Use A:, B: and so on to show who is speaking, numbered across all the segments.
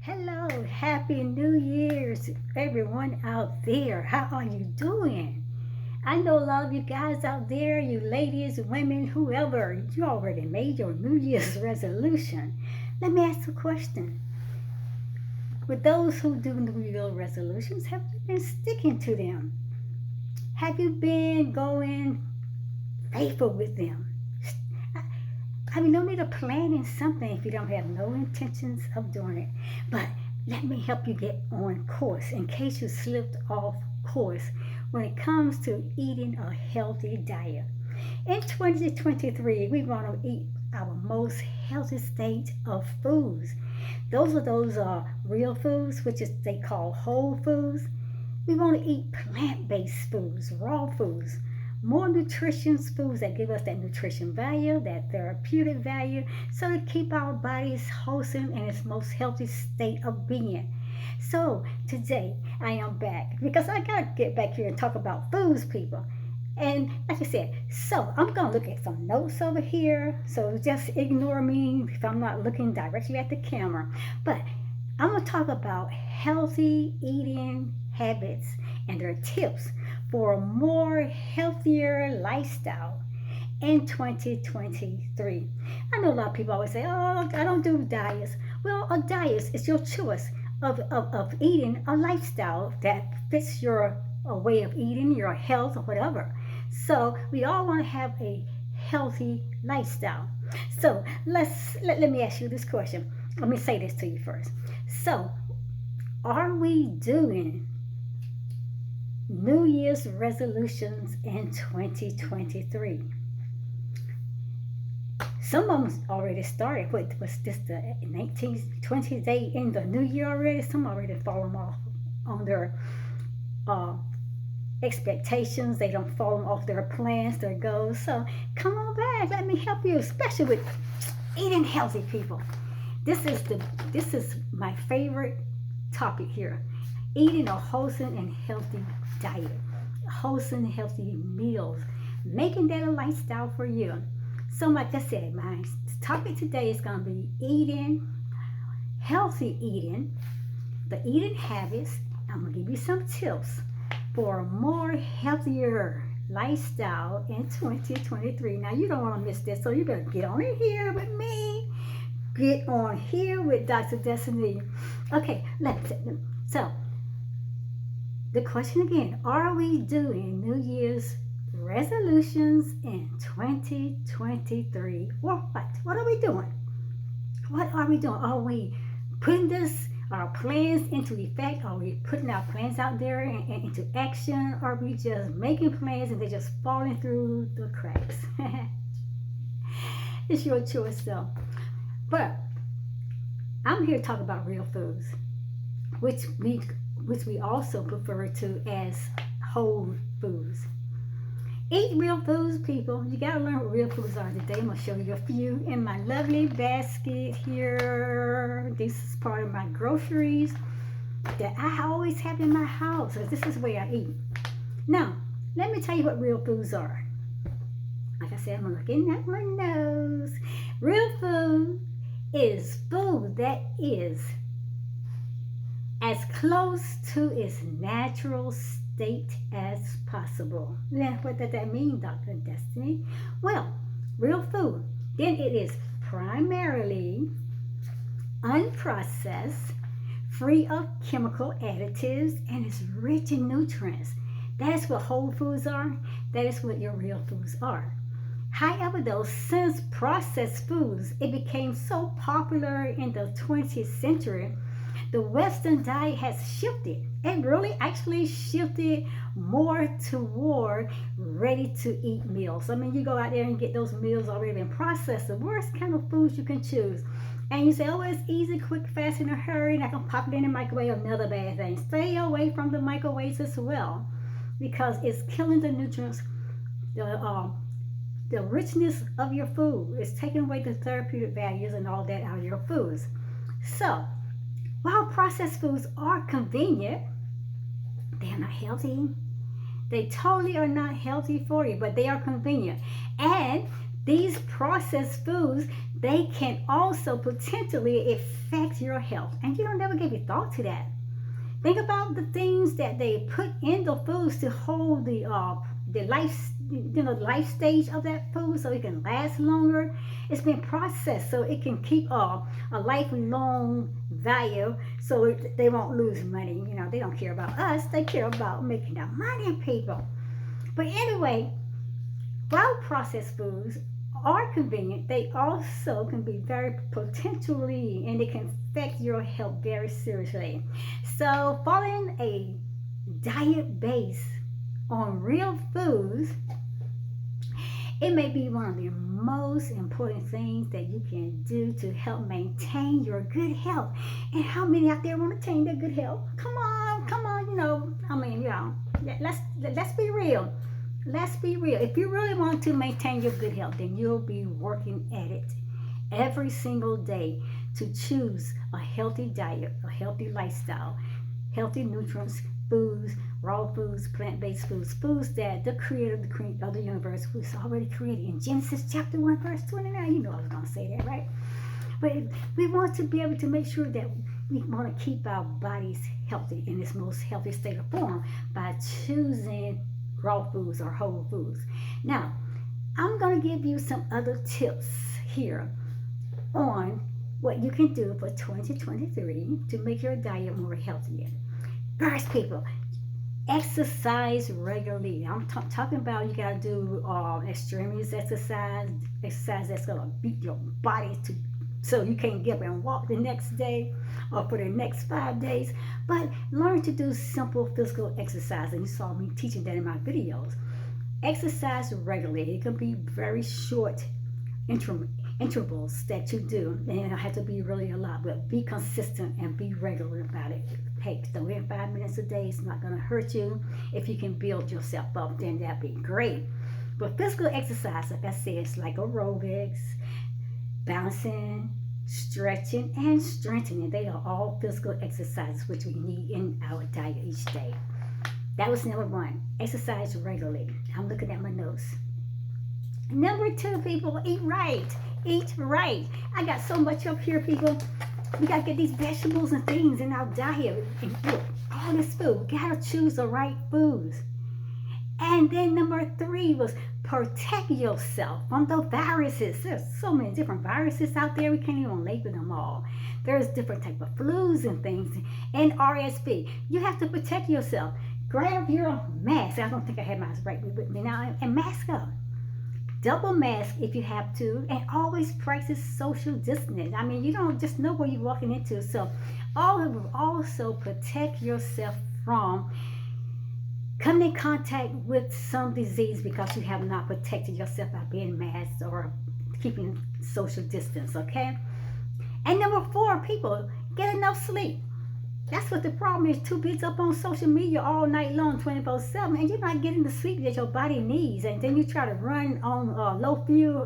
A: Hello, happy New Year's, everyone out there. How are you doing? I know a lot of you guys out there, you ladies, women, whoever, you already made your New Year's resolution. Let me ask a question. With those who do New Year's resolutions, have you been sticking to them? Have you been going faithful with them? No need of planning something if you don't have no intentions of doing it. But let me help you get on course in case you slipped off course when it comes to eating a healthy diet. In 2023, we want to eat our most healthy state of foods. Those are real foods, which is they call whole foods. We want to eat plant-based foods, raw foods, more nutritious foods that give us that nutrition value, that therapeutic value, so to keep our bodies wholesome in its most healthy state of being. So today I am back because I gotta get back here and talk about foods, people. And like I said, so I'm gonna look at some notes over here. So just ignore me if I'm not looking directly at the camera. But I'm gonna talk about healthy eating habits and their tips for a more healthier lifestyle in 2023. I know a lot of people always say, oh, I don't do diets. Well, a diet is your choice of eating a lifestyle that fits your way of eating, your health, or whatever. So we all want to have a healthy lifestyle. So let me ask you this question. Let me say this to you first. So, are we doing New Year's resolutions in 2023? Some of them already started. What was this, the 19th, 20th day in the new year already? Some already fallen off on their uh, expectations. They don't fall off their plans, their goals. So come on back. Let me help you, especially with eating healthy, people. This is my favorite topic here. Eating a wholesome and healthy diet, wholesome and healthy meals, making that a lifestyle for you. So like I said, my topic today is going to be eating, healthy eating, the eating habits. I'm going to give you some tips for a more healthier lifestyle in 2023. Now you don't want to miss this, so you better get on in here with me. Get on here with Dr. Destiny. Okay, so the question again, are we doing New Year's resolutions in 2023? What are we doing? What are we doing? Are we putting our plans into effect? Are we putting our plans out there and into action? Are we just making plans and they're just falling through the cracks? It's your choice though. But I'm here to talk about real foods, which we also refer to as whole foods. Eat real foods, people. You gotta learn what real foods are today. I'm gonna show you a few in my lovely basket here. This is part of my groceries that I always have in my house. So this is the way I eat. Now, let me tell you what real foods are. Like I said, I'm looking at my nose. Real food is food that is as close to its natural state as possible. Now, what does that mean, Dr. Destiny? Well, real food, then it is primarily unprocessed, free of chemical additives, and is rich in nutrients. That is what whole foods are. That is what your real foods are. However, though, since processed foods, it became so popular in the 20th century, the Western diet has shifted. It really actually shifted more toward ready-to-eat meals. You go out there and get those meals already been processed, the worst kind of foods you can choose. And you say, oh, it's easy, quick, fast, in a hurry, and I can pop it in the microwave. Another bad thing. Stay away from the microwaves as well, because it's killing the nutrients, the richness of your food. It's taking away the therapeutic values and all that out of your foods. So, while processed foods are convenient, they are not healthy. They totally are not healthy for you, but they are convenient. And these processed foods, they can also potentially affect your health. And you don't never give a thought to that. Think about the things that they put in the foods to hold the life, life stage of that food, so it can last longer. It's been processed so it can keep a lifelong value, so they won't lose money. They don't care about us; they care about making that money, people. But anyway, while processed foods are convenient, they also can be very potentially, and they can affect your health very seriously. So following a diet based on real foods, it may be one of the most important things that you can do to help maintain your good health. And how many out there want to maintain their good health? Come on, come on, let's be real. Let's be real. If you really want to maintain your good health, then you'll be working at it every single day to choose a healthy diet, a healthy lifestyle, healthy nutrients, foods, raw foods, plant-based foods, foods that the creator of the universe was already created in Genesis chapter 1, verse 29. You know I was going to say that, right? But we want to be able to make sure that we want to keep our bodies healthy in its most healthy state of form by choosing raw foods or whole foods. Now, I'm going to give you some other tips here on what you can do for 2023 to make your diet more healthier. First, people, exercise regularly. I'm talking about you got to do extremist exercise that's going to beat your body so you can't get up and walk the next day or for the next 5 days. But learn to do simple physical exercise, and you saw me teaching that in my videos. Exercise regularly. It can be very short intervals that you do, and it don't have to be really a lot, but be consistent and be regular about it. Hey, 35 minutes a day is not going to hurt you. If you can build yourself up, then that'd be great. But physical exercise, like I said, is like aerobics, bouncing, stretching, and strengthening. They are all physical exercises which we need in our diet each day. That was number 1. Exercise regularly. I'm looking at my notes. Number 2, people, eat right. Eat right. I got so much up here, people. We got to get these vegetables and things in our diet. And look, all this food. We got to choose the right foods. And then number 3 was protect yourself from the viruses. There's so many different viruses out there. We can't even label them all. There's different type of flus and things. And RSV. You have to protect yourself. Grab your mask. I don't think I have mine right with me now. And mask up. Double mask if you have to, and always practice social distancing. I mean, you don't just know where you're walking into. So also protect yourself from coming in contact with some disease because you have not protected yourself by being masked or keeping social distance, okay? And number 4, people, get enough sleep. That's what the problem is. Too busy up on social media all night long, 24/7, and you're not getting the sleep that your body needs. And then you try to run on low fuel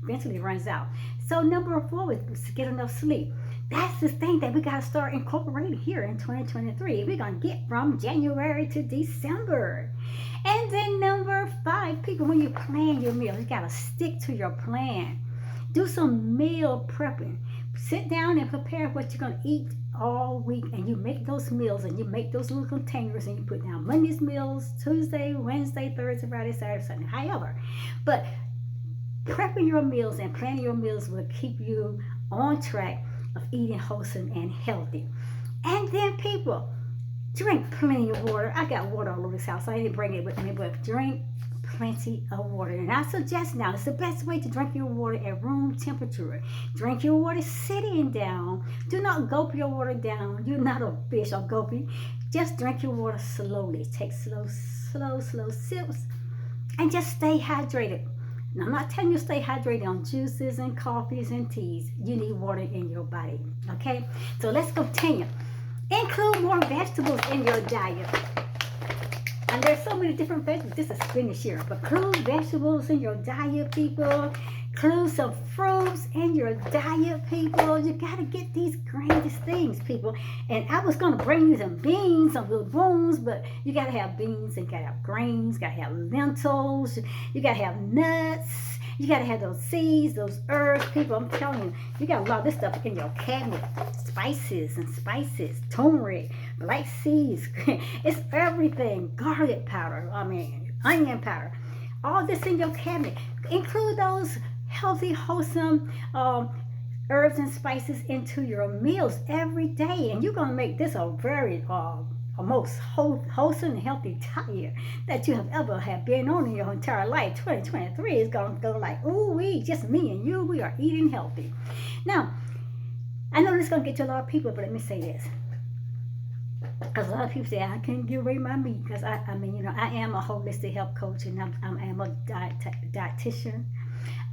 A: eventually runs out. So number 4 is to get enough sleep. That's the thing that we got to start incorporating here in 2023. We're going to get from January to December. And then number 5, people, when you plan your meal, you got to stick to your plan. Do some meal prepping. Sit down and prepare what you're going to eat all week, and you make those meals, and you make those little containers, and you put down Monday's meals, Tuesday, Wednesday, Thursday, Friday, Saturday, Sunday, however. But prepping your meals and planning your meals will keep you on track of eating wholesome and healthy. And then, people, drink plenty of water. I got water all over this house. I didn't bring it with me, but drink plenty of water. And I suggest now, it's the best way to drink your water at room temperature. Drink your water sitting down. Do not gulp your water down. You're not a fish or gulpy. Just drink your water slowly. Take slow sips and just stay hydrated. Now, I'm not telling you to stay hydrated on juices and coffees and teas. You need water in your body, okay? So let's continue. Include more vegetables in your diet. And there's so many different vegetables. This is spinach here. But include vegetables in your diet, people. Include some fruits in your diet, people. You got to get these greatest things, people. And I was going to bring you some beans, some little bones, but you got to have beans, and you got to have grains, got to have lentils, you got to have nuts, You got to have those seeds, those herbs. People, I'm telling you, you got a lot of this stuff in your cabinet. Spices, turmeric, black seeds. It's everything. Garlic powder, onion powder. All this in your cabinet. Include those healthy, wholesome herbs and spices into your meals every day. And you're going to make this a very a most wholesome and healthy diet that you have ever had been on in your entire life. 2023 is going to go like, ooh, just me and you, we are eating healthy. Now, I know this is going to get to a lot of people, but let me say this. Because a lot of people say, I can't give away my meat. Because I am a holistic health coach and I am a dietitian.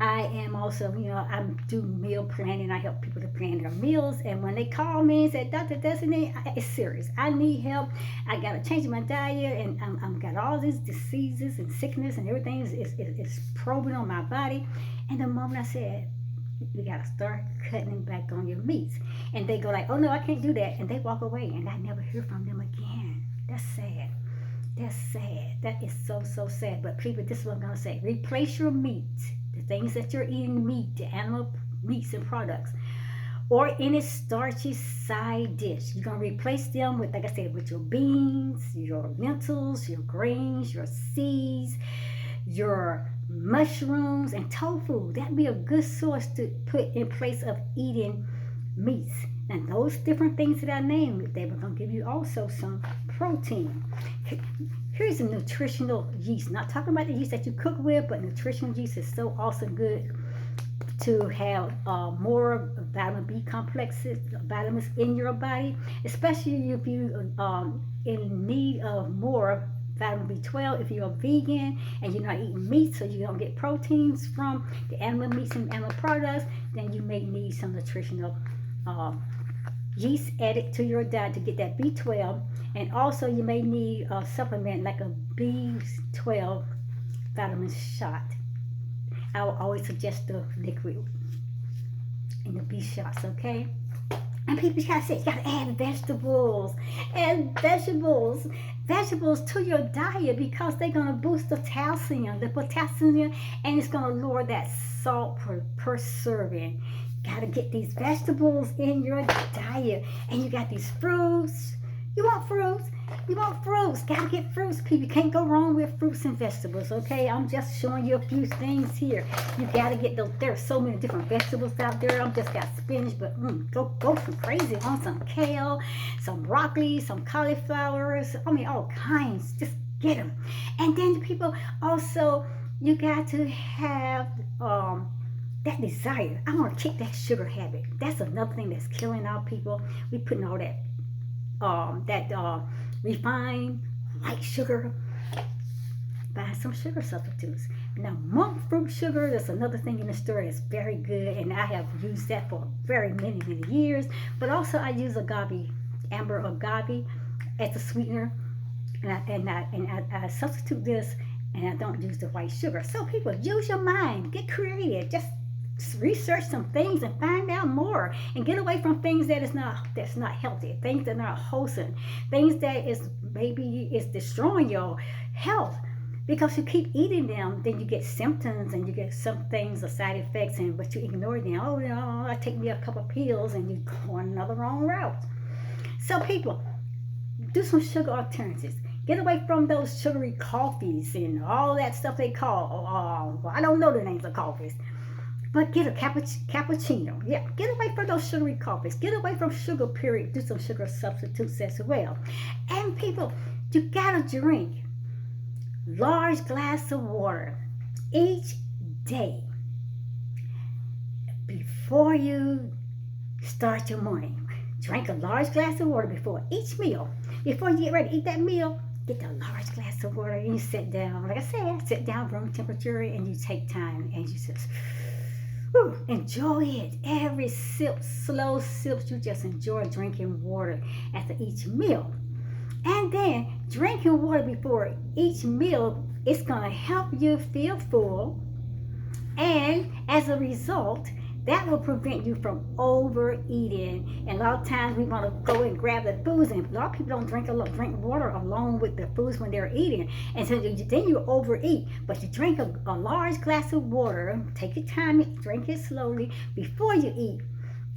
A: I am also, I do meal planning. I help people to plan their meals. And when they call me and say, Dr. Destiny, it's serious. I need help. I got to change my diet. And I'm got all these diseases and sickness and everything is probing on my body. And the moment I said, you got to start cutting back on your meats. And they go like, oh, no, I can't do that. And they walk away. And I never hear from them again. That's sad. That's sad. That is so, so sad. But people, this is what I'm going to say. Replace your meat, the things that you're eating, meat, the animal meats and products, or any starchy side dish. You're going to replace them with, like I said, with your beans, your lentils, your grains, your seeds, your mushrooms, and tofu. That'd be a good source to put in place of eating meats. And those different things that I named, they were going to give you also some protein. Here's a nutritional yeast. Not talking about the yeast that you cook with, but nutritional yeast is so also good to have more vitamin B complexes, vitamins in your body, especially if you in need of more vitamin B12. If you're a vegan and you're not eating meat, so you don't get proteins from the animal meats and animal products, then you may need some nutritional yeast added to your diet to get that B12. And also you may need a supplement like a B12 vitamin shot. I will always suggest the liquid in the B shots, okay? And people gotta say, you gotta add vegetables. Add vegetables to your diet because they're gonna boost the potassium, and it's gonna lower that salt per serving. Gotta get these vegetables in your diet. And you got these fruits. You want fruits. Gotta get fruits, people. You can't go wrong with fruits and vegetables, okay? I'm just showing you a few things here. You gotta get those. There are so many different vegetables out there. I'm just got spinach, but go some crazy on some kale, some broccoli, some cauliflowers. All kinds. Just get them. And then people also, you got to have that desire. I want to kick that sugar habit. That's another thing that's killing our people. We putting all that refined white sugar. Buy some sugar substitutes. Now, monk fruit sugar, that's another thing in the store that's very good, and I have used that for very many years. But also, I use amber agave as a sweetener, and I substitute this, and I don't use the white sugar. So, people, use your mind, get creative, just research some things and find out more, and get away from things that's not healthy, things that are not wholesome, things that is destroying your health. Because you keep eating them, then you get symptoms and you get some things or side effects, but you ignore them. Oh, I take me a couple of pills, and you go on another wrong route. So people, do some sugar alternatives. Get away from those sugary coffees and all that stuff they call. I don't know the names of coffees. But get a cappuccino. Yeah, get away from those sugary coffees. Get away from sugar, period. Do some sugar substitutes as well. And people, you gotta drink large glass of water each day before you start your morning. Drink a large glass of water before each meal. Before you get ready to eat that meal, get a large glass of water and you sit down. Like I said, sit down room temperature, and you take time and you just enjoy it. Every sip, slow sips, you just enjoy drinking water after each meal. And then drinking water before each meal is going to help you feel full. And as a result, That will prevent you from overeating. And a lot of times we want to go and grab the foods, and a lot of people don't drink water along with the foods when they're eating, and so then you overeat. But you drink a large glass of water, take your time, drink it slowly before you eat.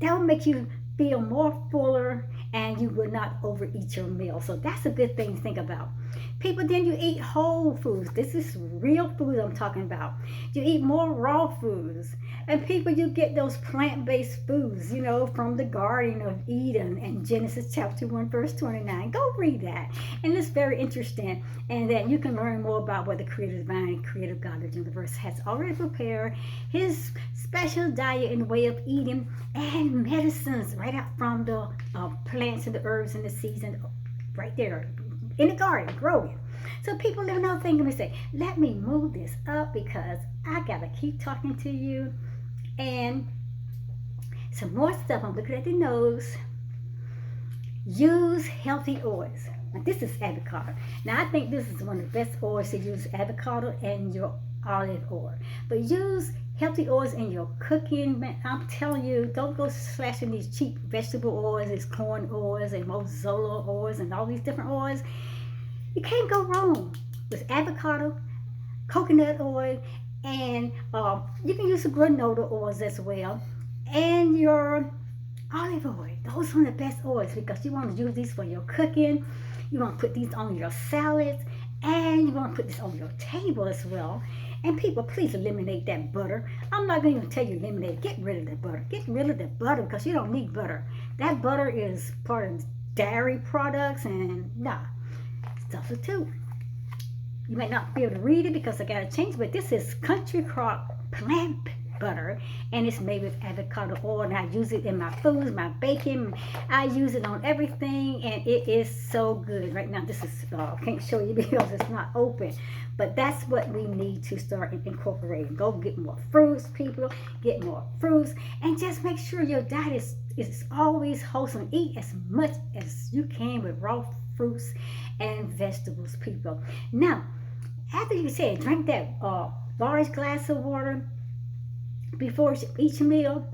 A: That will make you feel more fuller, and you will not overeat your meal. So that's a good thing to think about. People, then you eat whole foods. This is real food I'm talking about. You eat more raw foods. And people, you get those plant-based foods, from the Garden of Eden and Genesis chapter 1, verse 29. Go read that. And it's very interesting. And that you can learn more about what the Creator Divine, Creator God of the universe has already prepared. His special diet and way of eating, and medicines right out from the plants and the herbs and the seeds, and right there in the garden growing. So people live now thinking and say, let me move this up because I gotta keep talking to you. And some more stuff. I'm looking at the nose. Use healthy oils. Now this is avocado. Now I think this is one of the best oils to use, avocado and your olive oil. But use healthy oils in your cooking. Man, I'm telling you, don't go slashing these cheap vegetable oils, these corn oils and mozzarella oils and all these different oils. You can't go wrong with avocado, coconut oil, and you can use the granola oils as well, and your olive oil. Those are the best oils because you want to use these for your cooking. You want to put these on your salads, and you want to put this on your table as well. And people, please eliminate that butter. I'm not going to tell you eliminate it. Get rid of the butter. Get rid of the butter because you don't need butter. That butter is part of dairy products, and substitute. You might not be able to read it because I got to change, but this is country crop plant butter, and it's made with avocado oil, and I use it in my foods, my bacon. I use it on everything, and it is so good. Right now, this is can't show you because it's not open, but that's what we need to start incorporating. Go get more fruits, people. Get more fruits, and just make sure your diet is always wholesome. Eat as much as you can with raw fruits and vegetables, people. Now, after you said drink that large glass of water before each meal,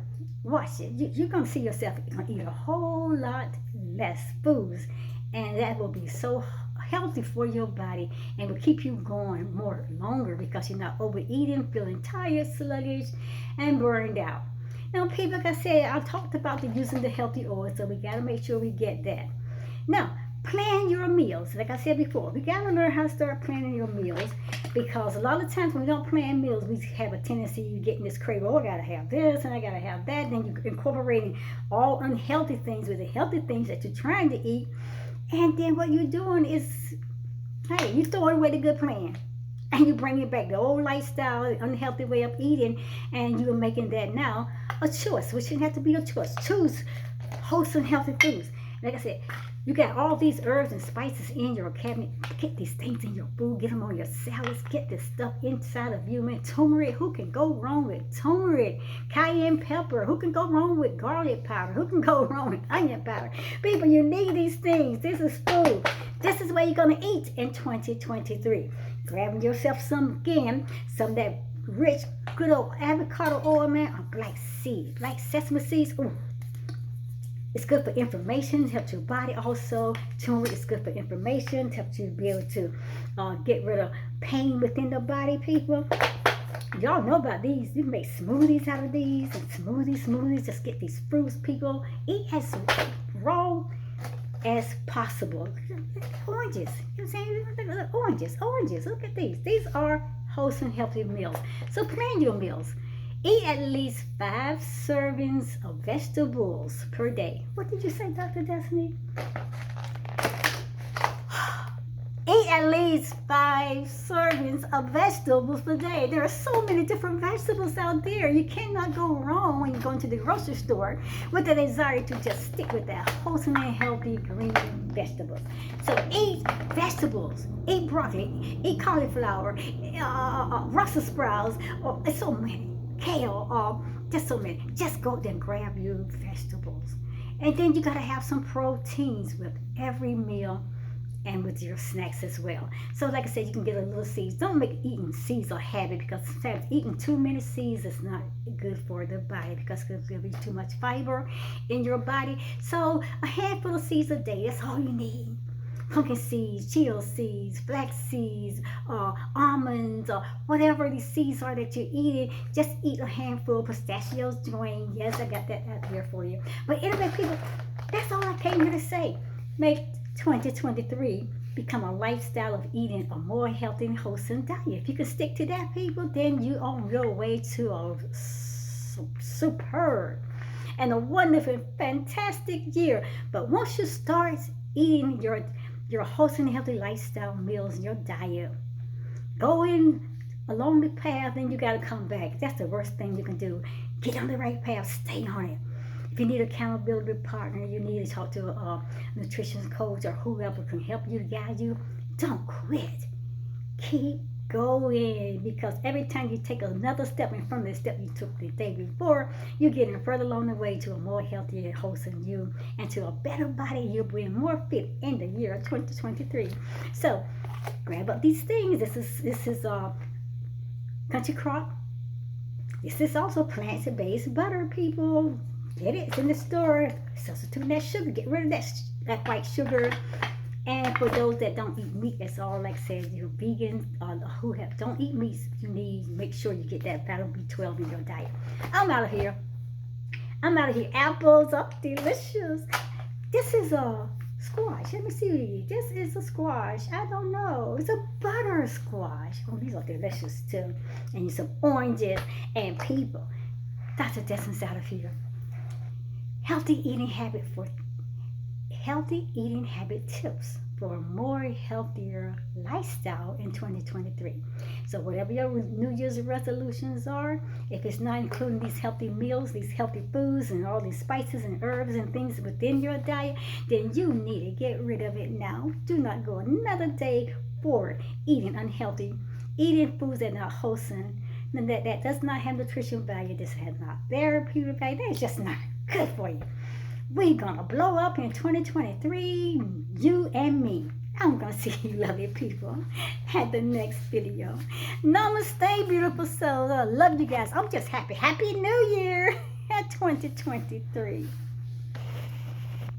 A: watch it. You're going to see yourself going to eat a whole lot less foods, and that will be so healthy for your body and will keep you going more longer because you're not overeating, feeling tired, sluggish, and burned out. Now, people, like I said, I talked about using the healthy oil, so we got to make sure we get that. Now, plan your meals. Like I said before, we got to learn how to start planning your meals because a lot of times when we don't plan meals, we have a tendency to get in this craving. Oh, I got to have this and I got to have that. Then you're incorporating all unhealthy things with the healthy things that you're trying to eat. And then what you're doing is, hey, you throw away the good plan. And you bring it back, the old lifestyle, the unhealthy way of eating, and you're making that now a choice, which shouldn't have to be a choice. Choose wholesome, healthy foods. Like I said, you got all these herbs and spices in your cabinet. Get these things in your food. Get them on your salads. Get this stuff inside of you, man. Turmeric. Who can go wrong with turmeric? Cayenne pepper. Who can go wrong with garlic powder? Who can go wrong with onion powder? People, you need these things. This is food. This is what you're going to eat in 2023. Grabbing yourself some of that rich, good old avocado oil, man, or black sesame seeds. Ooh. It's good for inflammation, helps your body also. Turmeric is good for inflammation, helps you be able to get rid of pain within the body, people. Y'all know about these. You can make smoothies out of these, and smoothies. Just get these fruits, people. Eat as raw as possible. Oranges. You know what I'm saying? Oranges. Look at these. These are wholesome, healthy meals. So plan your meals. Eat at least 5 servings of vegetables per day. What did you say, Dr. Destiny? Eat at least 5 servings of vegetables per day. There are so many different vegetables out there. You cannot go wrong when you go into the grocery store with the desire to just stick with that wholesome and healthy green vegetables. So eat vegetables. Eat broccoli. Eat cauliflower. Brussels sprouts. So many. Kale, just so many. Just go there and grab your vegetables. And then you got to have some proteins with every meal and with your snacks as well. So like I said, you can get a little seeds. Don't make eating seeds a habit, because sometimes eating too many seeds is not good for the body, because it's going to be too much fiber in your body. So a handful of seeds a day, that's all you need. Pumpkin seeds, chia seeds, flax seeds, almonds, or whatever these seeds are that you're eating. Just eat a handful. Pistachios, join. Yes, I got that out there for you. But anyway, people, that's all I came here to say. Make 2023 become a lifestyle of eating a more healthy and wholesome diet. If you can stick to that, people, then you're on your way to a superb and a wonderful, fantastic year. But once you start eating your wholesome and healthy lifestyle meals and your diet, going along the path, then you got to come back. That's the worst thing you can do. Get on the right path, stay on it. If you need an accountability partner, you need to talk to a nutrition coach or whoever can help you, guide you. Don't quit. Keep going, because every time you take another step in front of the step you took the day before, you're getting further along the way to a more healthy and wholesome you, and to a better body. You'll be more fit in the year 2023. So grab up these things. This is country crock. This is also plant-based butter, people. Get it. It's in the store. Substitute that sugar. Get rid of that white sugar. And for those that don't eat meat, that's all. Like I said, you're vegan who don't eat meat, you need make sure you get that vitamin B12 in your diet. I'm out of here. Apples are delicious. This is a squash. Let me see. This is a squash. I don't know. It's a butter squash. Oh, these are delicious too. And some oranges and people. Dr. Destin's out of here. Healthy eating habit tips for a more healthier lifestyle in 2023. So whatever your New Year's resolutions are, if it's not including these healthy meals, these healthy foods, and all these spices and herbs and things within your diet, then you need to get rid of it now. Do not go another day forward eating unhealthy, eating foods that are not wholesome, and that does not have nutrition value, this has not therapeutic value, that's just not good for you. We're gonna blow up in 2023, you and me. I'm gonna see you lovely people at the next video. Namaste, beautiful souls. I love you guys. I'm just happy. Happy New Year at 2023.